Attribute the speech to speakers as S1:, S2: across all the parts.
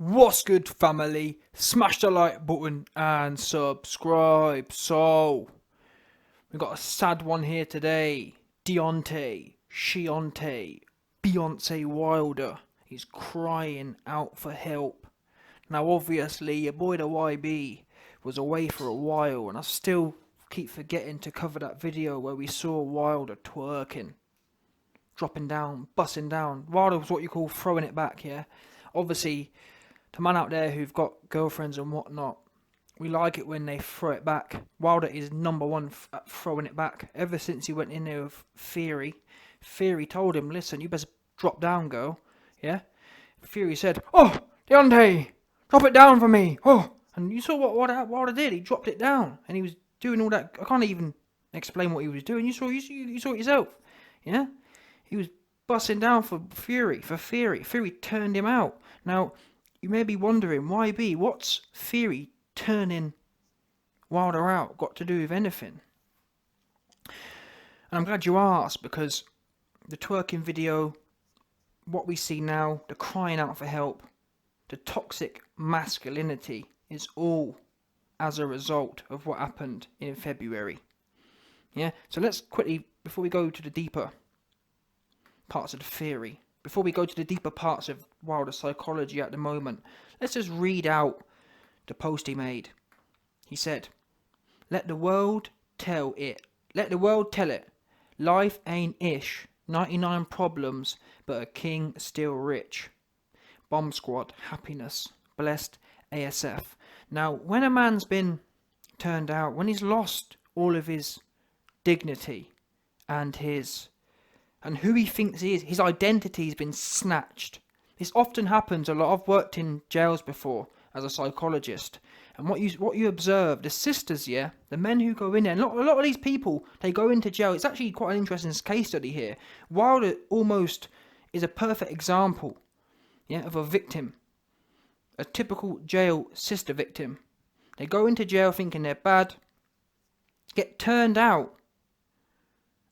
S1: What's good, family? Smash the like button and subscribe. So, we got a sad one here today. Beyonce Wilder. He's crying out for help. Now, obviously, your boy the YB was away for a while, and I still keep forgetting to cover that video where we saw Wilder twerking, dropping down, bussing down. Wilder was what you call throwing it back, yeah? Obviously, to man out there who've got girlfriends and whatnot, we like it when they throw it back. Wilder is number one at throwing it back. Ever since he went in there with Fury told him, listen, you best drop down, girl. Yeah? Fury said, oh, Deontay, drop it down for me. Oh, and you saw what Wilder did. He dropped it down, and he was doing all that. I can't even explain what he was doing. You saw it yourself. Yeah? He was busting down for Fury. Fury turned him out. Now, you may be wondering, YB, what's Fury turning Wilder out got to do with anything? And I'm glad you asked, because the twerking video, what we see now, the crying out for help, the toxic masculinity is all as a result of what happened in February. Yeah, so let's quickly, before we go to the deeper parts of the theory, before we go to the deeper parts of Wilder's psychology at the moment, let's just read out the post he made. He said, let the world tell it. Life ain't ish. 99 problems, but a king still rich. Bomb Squad, happiness. Blessed ASF. Now, when a man's been turned out, when he's lost all of his dignity and who he thinks he is, his identity's been snatched. This often happens a lot. I've worked in jails before as a psychologist, and what you observe, the sisters, yeah, the men who go in there, and a lot of these people, they go into jail. It's actually quite an interesting case study here. Wilder almost is a perfect example, yeah, of a victim, a typical jail sister victim. They go into jail thinking they're bad, get turned out,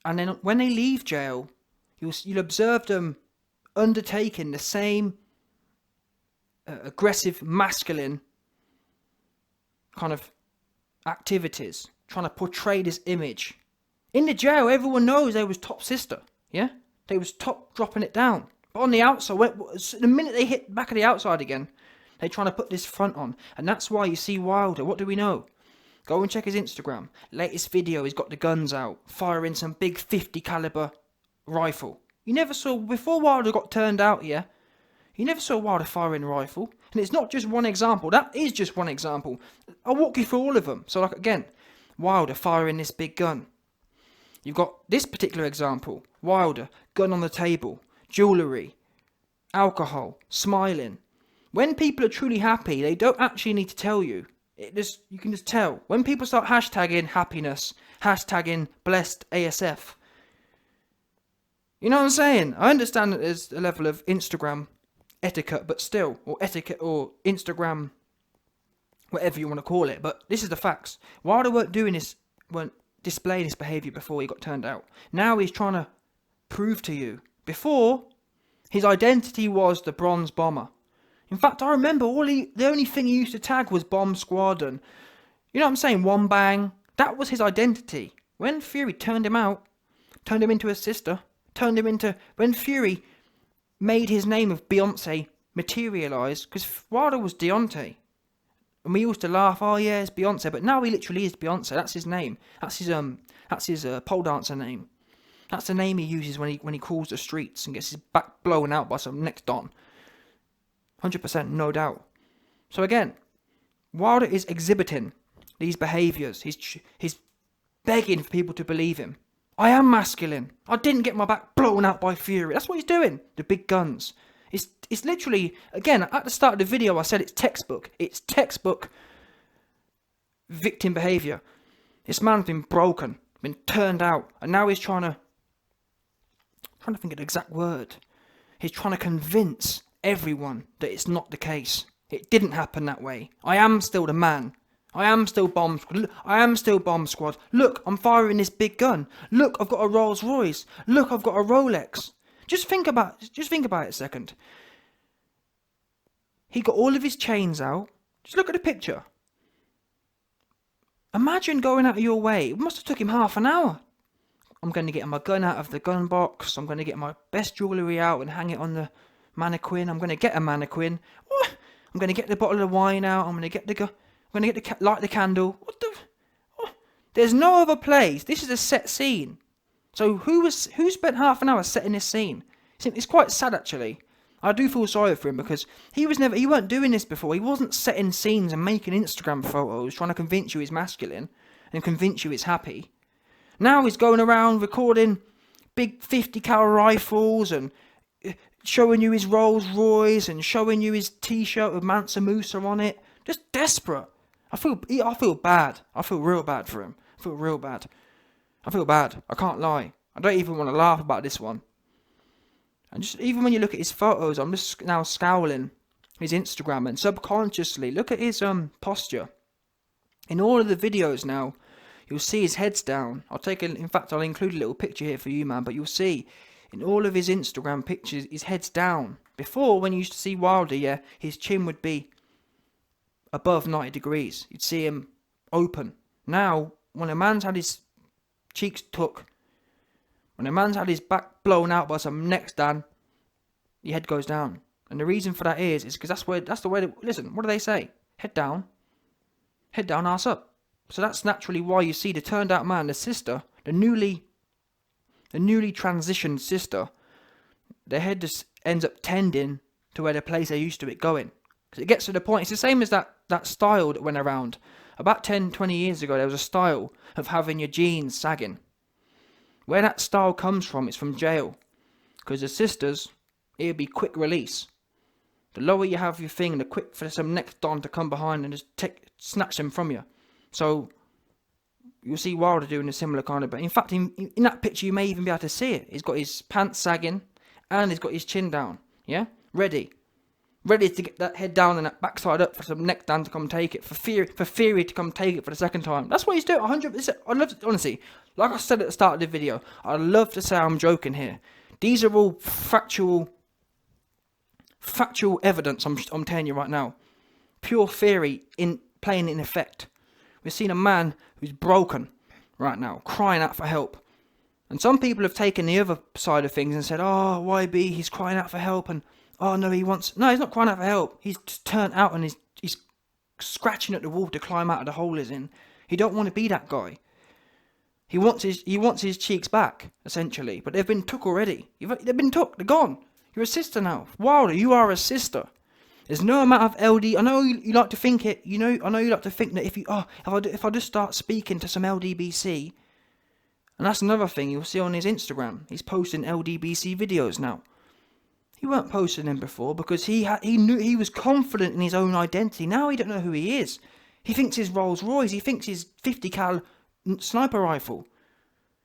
S1: and then when they leave jail, you'll observe them undertaking the same aggressive, masculine kind of activities, trying to portray this image. In the jail, everyone knows they was top sister, yeah? They was top dropping it down. But on the outside, the minute they hit back of the outside again, they're trying to put this front on. And that's why you see Wilder. What do we know? Go and check his Instagram. Latest video, he's got the guns out, firing some big 50 caliber rifle. You never saw, before Wilder got turned out, yeah? You never saw Wilder firing a rifle. And it's not just one example. That is just one example. I'll walk you through all of them. So, like, again, Wilder firing this big gun. You've got this particular example. Wilder, gun on the table, jewellery, alcohol, smiling. When people are truly happy, they don't actually need to tell you. You can just tell. When people start hashtagging happiness, hashtagging blessed ASF, you know what I'm saying? I understand that there's a level of Instagram etiquette, but still, or etiquette, or Instagram, whatever you want to call it, but this is the facts. Wilder weren't displaying this behaviour before he got turned out. Now he's trying to prove to you. Before, his identity was the Bronze Bomber. In fact, I remember the only thing he used to tag was Bomb Squad, and you know what I'm saying, One Bang. That was his identity. When Fury turned him out, turned him into a sister, when Fury made his name of Beyonce materialise, because Wilder was Deontay, and we used to laugh, oh yeah, it's Beyonce, but now he literally is Beyonce. That's his name. That's his pole dancer name. That's the name he uses when he crawls the streets and gets his back blown out by some next don. 100%, no doubt. So again, Wilder is exhibiting these behaviours. He's begging for people to believe him. I am masculine. I didn't get my back blown out by Fury. That's what he's doing. The big guns. It's literally, again, at the start of the video I said it's textbook. It's textbook victim behaviour. This man's been broken, been turned out, and now he's trying to think of the exact word. He's trying to convince everyone that it's not the case. It didn't happen that way. I am still the man. I am still Bomb Squad. I am still Bomb Squad. Look, I'm firing this big gun. Look, I've got a Rolls Royce. Look, I've got a Rolex. Just think about it a second. He got all of his chains out. Just look at the picture. Imagine going out of your way. It must have took him half an hour. I'm going to get my gun out of the gun box. I'm going to get my best jewellery out and hang it on the mannequin. I'm going to get a mannequin. I'm going to get the bottle of wine out. I'm going to get the gun. I'm going to get light the candle. What the? Oh. There's no other place. This is a set scene. So who spent half an hour setting this scene? It's quite sad, actually. I do feel sorry for him because he weren't doing this before. He wasn't setting scenes and making Instagram photos trying to convince you he's masculine and convince you he's happy. Now he's going around recording big 50 cal rifles and showing you his Rolls Royce and showing you his t-shirt with Mansa Musa on it. Just desperate. I feel bad. I feel real bad for him. I feel real bad. I feel bad. I can't lie. I don't even want to laugh about this one. And just even when you look at his photos, I'm just now scowling his Instagram and subconsciously look at his posture. In all of the videos now, you'll see his head's down. In fact, I'll include a little picture here for you, man. But you'll see in all of his Instagram pictures, his head's down. Before, when you used to see Wilder, yeah, his chin would be above 90 degrees. You'd see him open. Now, when a man's had his cheeks took, when a man's had his back blown out by some neck stand, your head goes down. And the reason for that is because that's the way. Listen, what do they say? Head down, ass up. So that's naturally why you see the turned out man, the sister, the newly transitioned sister, their head just ends up tending to where the place they're used to it going. Because it gets to the point, it's the same as that style that went around. About 10, 20 years ago, there was a style of having your jeans sagging. Where that style comes from, it's from jail. Because the sisters, it would be quick release. The lower you have your thing, the quick for some next don to come behind and just snatch them from you. So, you'll see Wilder doing a similar kind of... But in fact, in that picture, you may even be able to see it. He's got his pants sagging, and he's got his chin down. Yeah? Ready to get that head down and that backside up for some neck down to come take it. For Fury to come take it for the second time. That's what he's doing, 100%. I love to, honestly, like I said at the start of the video, I love to say I'm joking here. These are all factual evidence I'm telling you right now. Pure theory playing in effect. We've seen a man who's broken right now, crying out for help. And some people have taken the other side of things and said, oh, YB, he's crying out for help, and oh no, he's not crying out for help. He's just turned out and he's scratching at the wall to climb out of the hole he's in. He don't want to be that guy. He wants his cheeks back, essentially. But they've been took already. They've been took. They're gone. You're a sister now. Wilder, you are a sister. There's no amount of LD. I know you like to think it. I know you like to think that if I just start speaking to some LDBC, and that's another thing you'll see on his Instagram. He's posting LDBC videos now. He weren't posting them before because he knew he was confident in his own identity. Now he don't know who he is. He thinks his Rolls Royce. He thinks his 50 cal sniper rifle.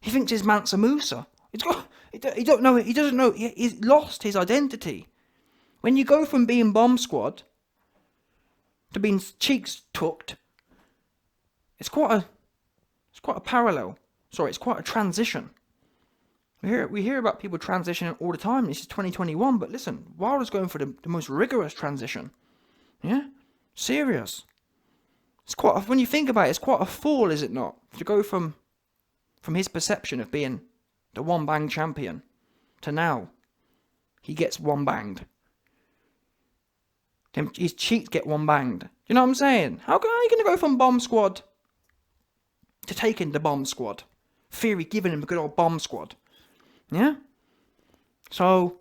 S1: He thinks his Mansa Musa. He don't know. He doesn't know. He's lost his identity. When you go from being bomb squad to being cheeks tucked, it's quite a parallel. Sorry, it's quite a transition. We hear about people transitioning all the time. This is 2021, but listen, Wilder's going for the most rigorous transition. Yeah? Serious. It's when you think about it, it's quite a fall, is it not? To go from his perception of being the one bang champion to now he gets one banged. His cheeks get one banged. You know what I'm saying? How are you going to go from bomb squad to taking the bomb squad? Fury giving him a good old bomb squad. Yeah? So,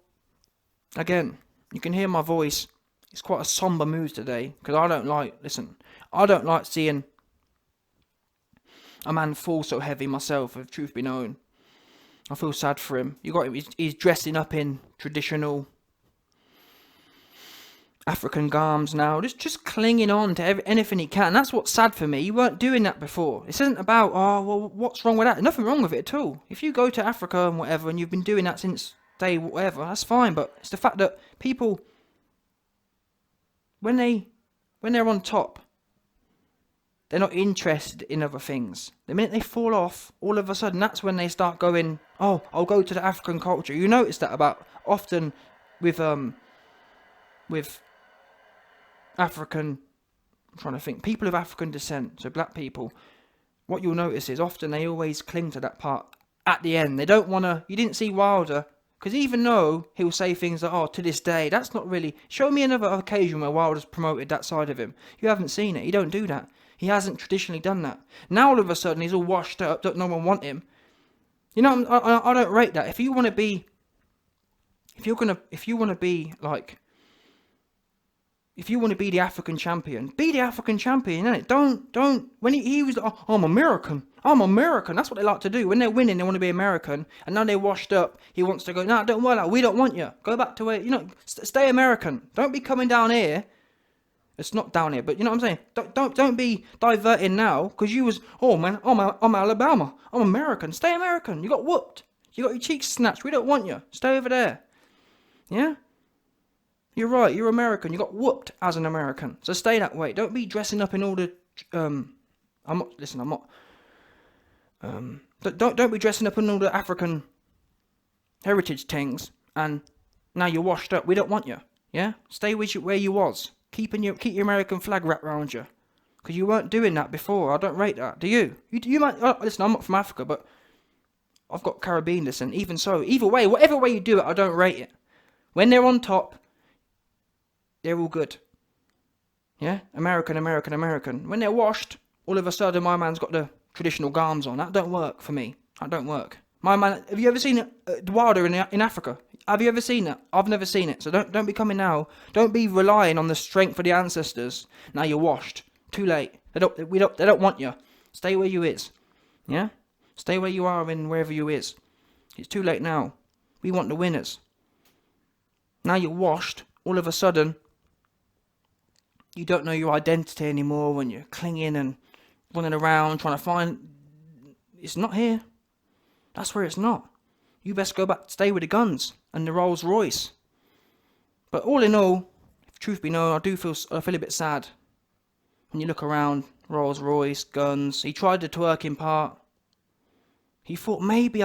S1: again, you can hear my voice. It's quite a somber mood today. Because I don't like seeing a man fall so heavy myself, if truth be known. I feel sad for him. You got him, he's dressing up in traditional African garms now, just clinging on to anything he can. That's what's sad for me. You weren't doing that before. This isn't about, oh, well, what's wrong with that? Nothing wrong with it at all. If you go to Africa and whatever, and you've been doing that since day whatever, that's fine. But it's the fact that people, when they're on top, they're not interested in other things. The minute they fall off, all of a sudden, that's when they start going, oh, I'll go to the African culture. You notice that about often with African, I'm trying to think, people of African descent, so black people, what you'll notice is often they always cling to that part at the end. They don't want to, you didn't see Wilder, because even though he'll say things like, oh, to this day, that's not really, show me another occasion where Wilder's promoted that side of him. You haven't seen it. He don't do that. He hasn't traditionally done that. Now all of a sudden he's all washed up, don't no one want him. You know, I don't rate that. If you want to be, if you want to be the African champion, be the African champion, innit? Don't, when he was like, oh, I'm American, that's what they like to do. When they're winning, they want to be American, and now they're washed up, he wants to go, no, don't worry, we don't want you. Go back to where, you know, stay American. Don't be coming down here. It's not down here, but you know what I'm saying? Don't be diverting now, because you was, oh man, I'm Alabama, I'm American. Stay American. You got whooped. You got your cheeks snatched. We don't want you. Stay over there. Yeah? You're right, you're American. You got whooped as an American. So stay that way. Don't be dressing up in all the, don't be dressing up in all the African heritage things, and now you're washed up. We don't want you. Yeah? Stay with you where you was. Keep your American flag wrapped around you. Because you weren't doing that before. I don't rate that. Do you? You might, listen, I'm not from Africa, but I've got Caribbean descent. Even so, either way, whatever way you do it, I don't rate it. When they're on top, they're all good. Yeah? American. When they're washed, all of a sudden my man's got the traditional garms on. That don't work for me. That don't work. My man, have you ever seen Wilder in Africa? Have you ever seen that? I've never seen it. So don't be coming now. Don't be relying on the strength of the ancestors. Now you're washed. Too late. They don't want you. Stay where you is. Yeah? Stay where you are and wherever you is. It's too late now. We want the winners. Now you're washed. All of a sudden, you don't know your identity anymore when you're clinging and running around trying to find. It's not here. That's where it's not. You best go back, stay with the guns and the Rolls Royce. But all in all, if truth be known, I feel a bit sad when you look around. Rolls Royce, guns. He tried the twerking part. He thought maybe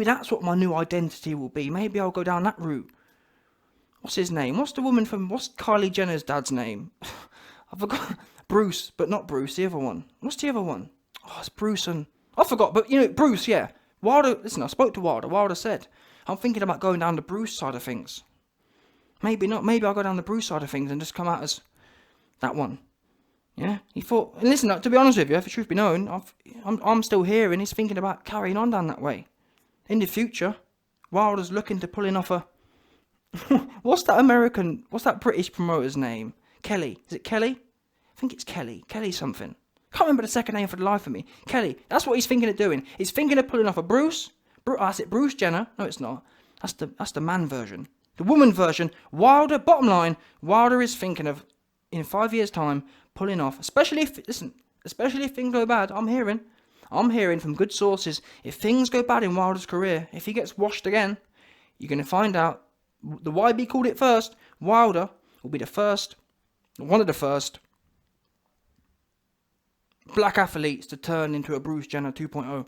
S1: that's what my new identity will be. Maybe I'll go down that route. What's his name? What's Kylie Jenner's dad's name? I forgot. Bruce, but not Bruce, the other one. What's the other one? Oh, it's Bruce and... I forgot, but you know, Bruce, yeah. Wilder, listen, I spoke to Wilder. Wilder said, I'm thinking about going down the Bruce side of things. Maybe not. Maybe I'll go down the Bruce side of things and just come out as that one. Yeah? He thought... And listen, to be honest with you, if the truth be known, I'm still here and he's thinking about carrying on down that way. In the future, Wilder's looking to pulling off a... what's that British promoter's name? Kelly. Is it Kelly? I think it's Kelly. Kelly something. Can't remember the second name for the life of me. Kelly. That's what he's thinking of doing. He's thinking of pulling off a Bruce. That's it, Bruce Jenner. No, it's not. That's the man version. The woman version. Wilder. Bottom line. Wilder is thinking of, in 5 years' time, pulling off. Especially if things go bad. I'm hearing from good sources. If things go bad in Wilder's career, if he gets washed again, you're going to find out. The YB called it first. Wilder will be one of the first black athletes to turn into a Bruce Jenner 2.0.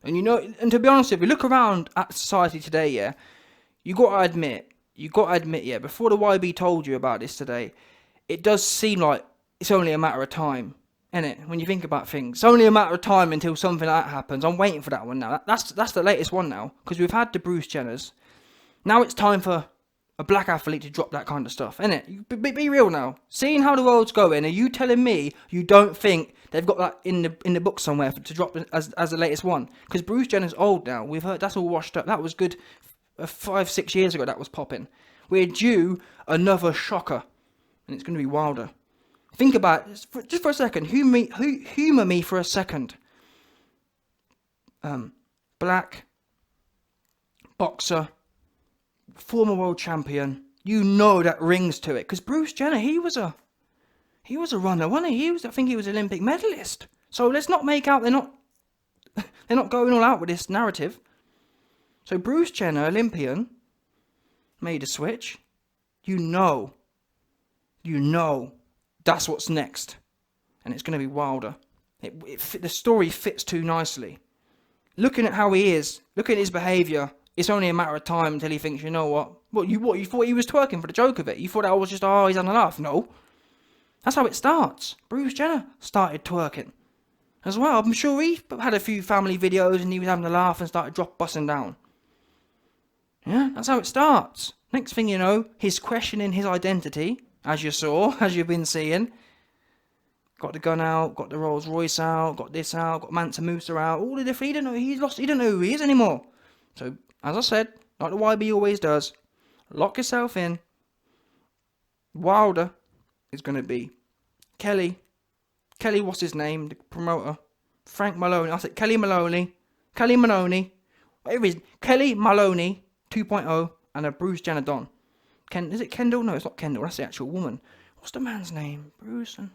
S1: And you know, and to be honest, if you look around at society today, yeah, you got to admit, yeah, before the YB told you about this today, it does seem like it's only a matter of time, isn't it? When you think about things, it's only a matter of time until something like that happens. I'm waiting for that one now. That's the latest one now, because we've had the Bruce Jenners. Now it's time for a black athlete to drop that kind of stuff, innit? Be real now. Seeing how the world's going, are you telling me you don't think they've got that in the book somewhere to drop as the latest one? Because Bruce Jenner's old now. We've heard that's all washed up. That was good 5-6 years ago. That was popping. We're due another shocker, and it's going to be Wilder. Think about it, just for a second. Humour me for a second. Black boxer. Former world champion, you know that rings to it, because Bruce Jenner, he was a runner, wasn't he? I think he was an Olympic medalist. So let's not make out they're not going all out with this narrative. So Bruce Jenner, Olympian, made a switch. You know, that's what's next, and it's going to be Wilder. The story fits too nicely. Looking at how he is, look at his behaviour It's only a matter of time until he thinks, you know what? You thought he was twerking for the joke of it? You thought that was just, oh, he's having a laugh? No. That's how it starts. Bruce Jenner started twerking as well. I'm sure he had a few family videos and he was having a laugh and started busting down. Yeah, that's how it starts. Next thing you know, he's questioning his identity, as you saw, as you've been seeing. Got the gun out, got the Rolls Royce out, got this out, got Mansa Musa out, all the different, he didn't know who he is anymore. So, as I said, like the YB always does, lock yourself in. Wilder is going to be Kelly, what's his name, the promoter? Frank Maloney, I said Kelly Maloney, whatever it is, Kelly Maloney 2.0 and a Bruce Jenner Don. Is it Kendall? No, it's not Kendall, that's the actual woman. What's the man's name? Bruce and...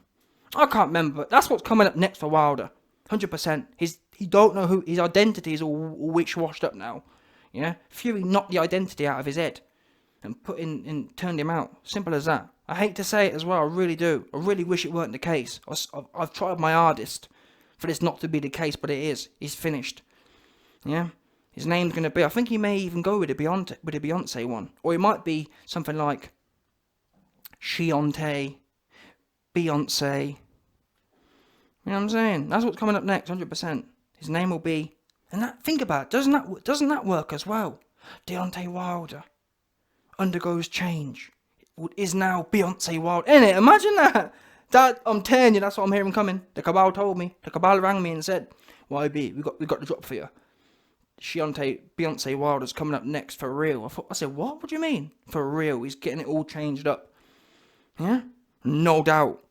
S1: I can't remember, but that's what's coming up next for Wilder. 100%. He don't know who, his identity is all washed up now. Yeah? Fury knocked the identity out of his head and turned him out. Simple as that. I hate to say it as well, I really do. I really wish it weren't the case. I've tried my hardest for this not to be the case, but it is. He's finished. Yeah? His name's going to be, I think he may even go with the Beyonce one. Or it might be something like Deontay, Beyonce. You know what I'm saying? That's what's coming up next, 100%. His name will be... And that, think about it, doesn't that work as well? Deontay Wilder undergoes change. Is now Beyonce Wilder. Innit? Imagine that. I'm telling you, that's what I'm hearing coming. The Cabal told me. The Cabal rang me and said, YB, we got the drop for you. Beyonce Wilder's coming up next for real. I said, what? What do you mean? For real. He's getting it all changed up. Yeah? No doubt.